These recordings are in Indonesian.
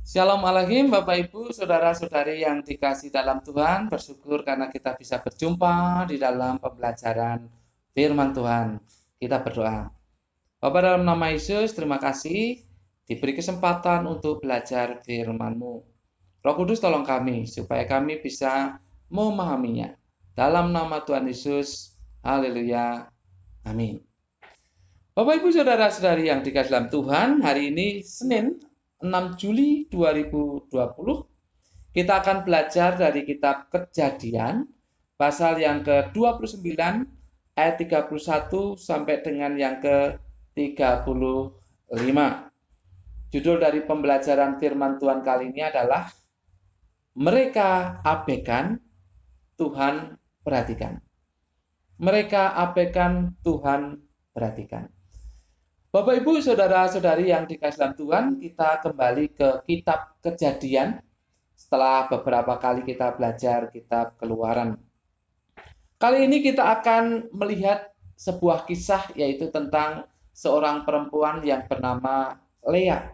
Shalom Alaikum Bapak Ibu, Saudara-saudari yang dikasih dalam Tuhan. Bersyukur karena kita bisa berjumpa di dalam pembelajaran firman Tuhan. Kita berdoa. Bapa, dalam nama Yesus, terima kasih diberi kesempatan untuk belajar firman-Mu. Roh Kudus tolong kami supaya kami bisa memahaminya. Dalam nama Tuhan Yesus, haleluya, amin. Bapak Ibu Saudara-saudari yang dikasih dalam Tuhan, hari ini Senin 6 Juli 2020, kita akan belajar dari kitab Kejadian, pasal yang ke-29, ayat 31 sampai dengan yang ke-35. Judul dari pembelajaran firman Tuhan kali ini adalah Mereka Abaikan, Tuhan Perhatikan. Mereka abaikan, Tuhan perhatikan. Bapak, Ibu, Saudara-saudari yang dikasih dalam Tuhan, kita kembali ke kitab Kejadian setelah beberapa kali kita belajar kitab Keluaran. Kali ini kita akan melihat sebuah kisah, yaitu tentang seorang perempuan yang bernama Lea.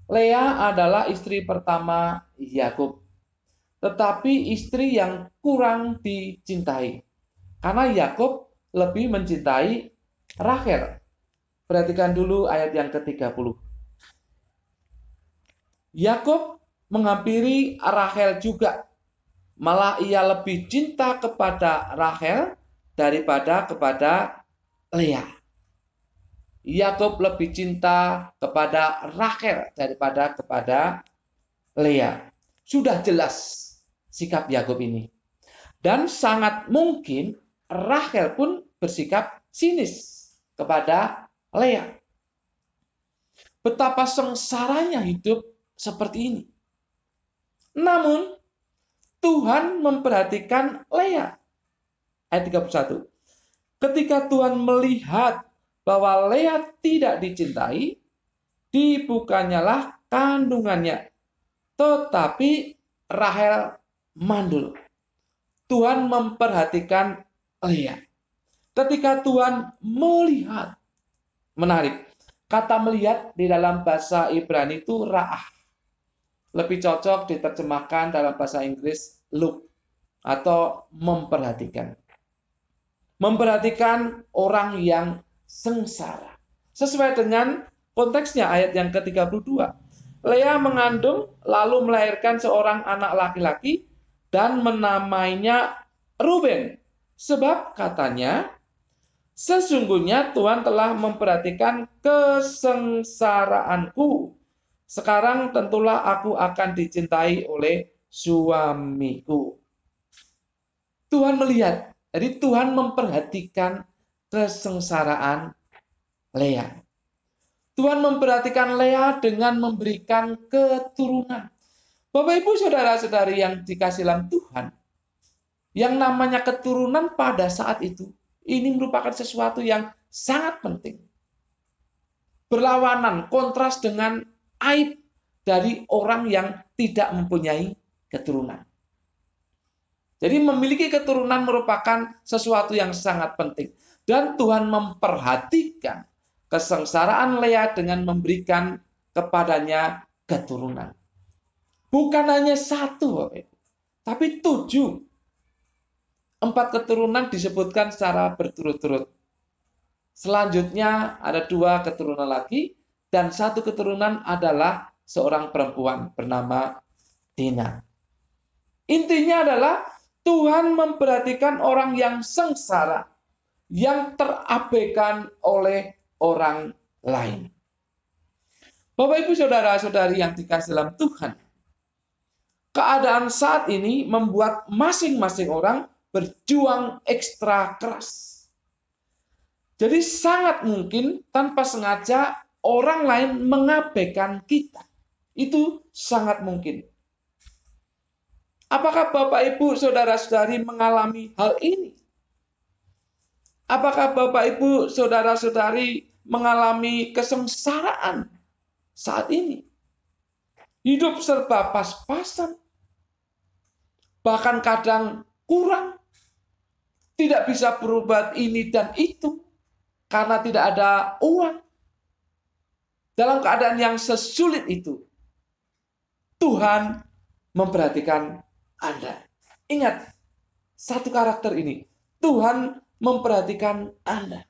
Lea adalah istri pertama Yakub, tetapi istri yang kurang dicintai, karena Yakub lebih mencintai Rachel. Perhatikan dulu ayat yang ke-30. Yakub menghampiri Rachel juga. Malah ia lebih cinta kepada Rachel daripada kepada Lea. Yakub lebih cinta kepada Rachel daripada kepada Lea. Sudah jelas sikap Yakub ini. Dan sangat mungkin Rachel pun bersikap sinis kepada Lea. Betapa sengsaranya hidup seperti ini. Namun Tuhan memperhatikan Lea. Ayat 31. Ketika Tuhan melihat bahwa Lea tidak dicintai, dibukanyalah kandungannya. Tetapi Rachel mandul. Tuhan memperhatikan Lea. Ketika Tuhan melihat, menarik. Kata melihat di dalam bahasa Ibrani itu ra'ah. Lebih cocok diterjemahkan dalam bahasa Inggris look atau memperhatikan. Memperhatikan orang yang sengsara. Sesuai dengan konteksnya ayat yang ke-32. Lea mengandung lalu melahirkan seorang anak laki-laki dan menamainya Ruben. Sebab katanya, sesungguhnya Tuhan telah memperhatikan kesengsaraanku. Sekarang tentulah aku akan dicintai oleh suamiku. Tuhan melihat, jadi Tuhan memperhatikan kesengsaraan Lea. Tuhan memperhatikan Lea dengan memberikan keturunan. Bapak, Ibu, Saudara-saudari yang dikasih dalam Tuhan, yang namanya keturunan pada saat itu, ini merupakan sesuatu yang sangat penting. Berlawanan, kontras dengan aib dari orang yang tidak mempunyai keturunan. Jadi memiliki keturunan merupakan sesuatu yang sangat penting. Dan Tuhan memperhatikan kesengsaraan Lea dengan memberikan kepadanya keturunan. Bukan hanya satu, tapi 7. 4 keturunan disebutkan secara berturut-turut. Selanjutnya ada 2 keturunan lagi, dan 1 keturunan adalah seorang perempuan bernama Dina. Intinya adalah Tuhan memperhatikan orang yang sengsara, yang terabaikan oleh orang lain. Bapak, Ibu, Saudara-saudari yang dikasih dalam Tuhan, keadaan saat ini membuat masing-masing orang berjuang ekstra keras. Jadi sangat mungkin tanpa sengaja orang lain mengabaikan kita. Itu sangat mungkin. Apakah Bapak, Ibu, Saudara-saudari mengalami hal ini? Apakah Bapak, Ibu, Saudara-saudari mengalami kesengsaraan saat ini? Hidup serba pas-pasan. Bahkan kadang kurang. Tidak bisa berbuat ini dan itu karena tidak ada uang. Dalam keadaan yang sesulit itu, Tuhan memperhatikan Anda. Ingat, satu karakter ini. Tuhan memperhatikan Anda.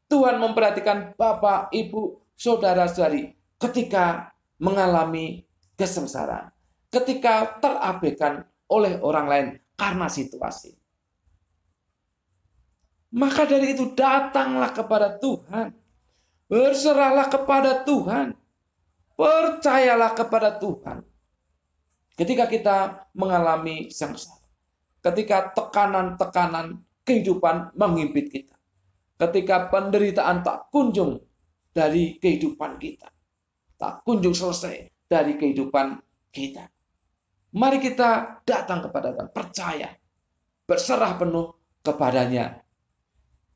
Tuhan memperhatikan Bapak, Ibu, saudara-saudari ketika mengalami kesengsaraan. Ketika terabaikan oleh orang lain karena situasi. Maka dari itu datanglah kepada Tuhan. Berserahlah kepada Tuhan. Percayalah kepada Tuhan. Ketika kita mengalami sengsara. Ketika tekanan-tekanan kehidupan menghimpit kita. Ketika penderitaan tak kunjung dari kehidupan kita. Tak kunjung selesai dari kehidupan kita. Mari kita datang kepada Tuhan. Percaya. Berserah penuh kepadanya.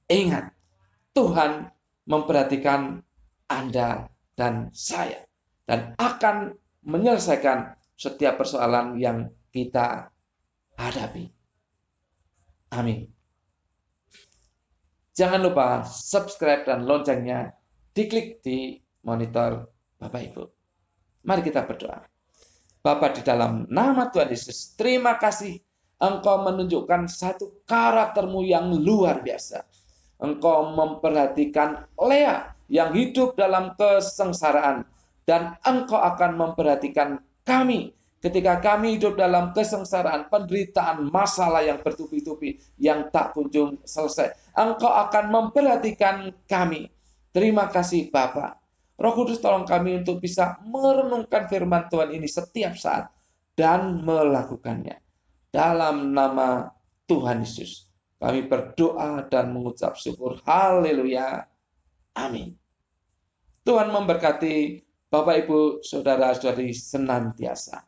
Ingat, Tuhan memperhatikan Anda dan saya. Dan akan menyelesaikan setiap persoalan yang kita hadapi. Amin. Jangan lupa subscribe dan loncengnya diklik di monitor Bapak Ibu. Mari kita berdoa. Bapa, di dalam nama Tuhan Yesus, terima kasih Engkau menunjukkan satu karakter-Mu yang luar biasa. Engkau memperhatikan Lea yang hidup dalam kesengsaraan. Dan Engkau akan memperhatikan kami ketika kami hidup dalam kesengsaraan, penderitaan, masalah yang bertubi-tubi, yang tak kunjung selesai. Engkau akan memperhatikan kami. Terima kasih Bapa. Roh Kudus, tolong kami untuk bisa merenungkan firman Tuhan ini setiap saat dan melakukannya. Dalam nama Tuhan Yesus, kami berdoa dan mengucap syukur. Haleluya. Amin. Tuhan memberkati Bapak, Ibu, Saudara-saudari senantiasa.